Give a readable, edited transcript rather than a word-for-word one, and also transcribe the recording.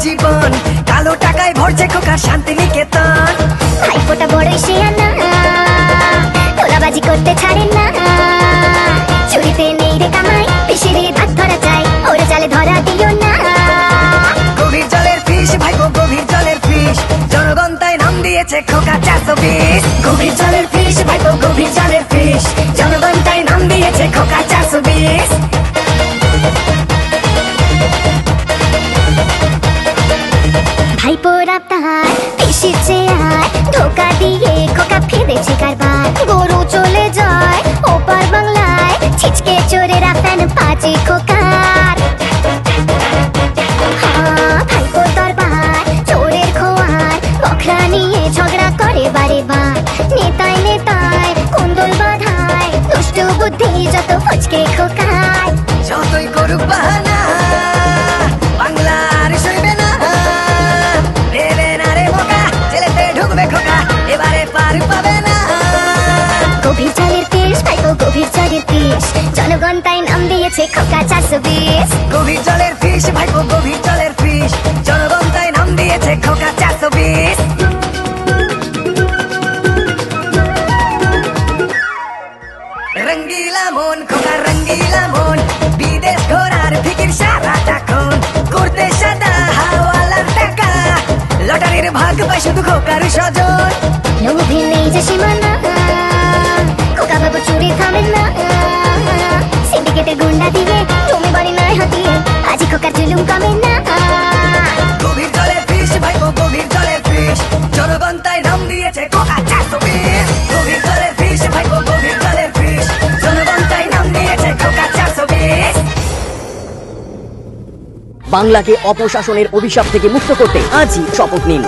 জীবন, কালো টাকায় ভরছে খোকার শান্তি নিকেতন। ভাইফোঁটা বড়ই শেয়ানা, তোলাবাজি করতে ছাড়েন না। চুরিতে নেই রে কামাই, পিসিরে ভাত ধরা চাই, ওরে জালে ধরা দিও না। গভীর জলের ফিস ভাইপো গভীর জলের ফিস, জনগণ তাই নাম দিয়েছে খোকা 420। গভীর জলের ফিস ভাইপো গভীর জলের ফিস, জনগণ তাই নাম দিয়েছে খোকা 420। ভাইপোর আবদার, পিসির চেয়ার, ধোকা দিয়ে খোকা ফেলেছে কারবার। গরু চলে যায় ওপার বাংলায়, ছিচকে চোরেরা ফ্যান পাচে খোকার। ভাইপোর দরবার, চোরের খোয়ার, বখরা নিয়ে ঝগড়া করে বারে বার। নেতায় নেতায় কুন্দল বাধায়, দুষ্টু বুদ্ধি যত ফচকে খোকায়। যতই করুক বাহানা, বাংলার সইবে না। দেবে না রে বোকা, ছেলেতে ঢুকবে খোকা, এবারে পার পাবে না। গভীর জলের ফিস ভাইপো গভীর জলের ফিস, জনগণ তাই নাম দিয়েছে খোকা 420। গভীর জলের ফিস ভাইপো গভীর জলের ফিস, জনগণ তাই নাম দিয়েছে খোকা 420। রঙ্গিলা মন খোকা রঙ্গিলা মন, বিদেশ ঘোরার ফিকির সারাটাক্ষণ। করতে সাদা হাওয়ালার টাকা, লটারির ভাগ পায় শুধু খোকার স্বজন। লোভে নেই যে সীমানা, খোকা বাবু চুরি থামেন না। সিন্ডিকেটের গুন্ডা দিয়ে জমি বাড়ি নয় হাতিয়ে, আজি খোকার জুলুম কমে না। গভীর জলের ফিস ভাইপো গভীর জলের ফিস, জনগণ তাই নাম দিয়েছে খোকা 420। গভীর জলের ফিস ভাইপো গভীর জলের ফিস, জনগণ তাই নাম দিয়েছে খোকা 420। বাংলাকে অপশাসনের অভিশাপ থেকে মুক্ত করতে আজই শপথ নিন।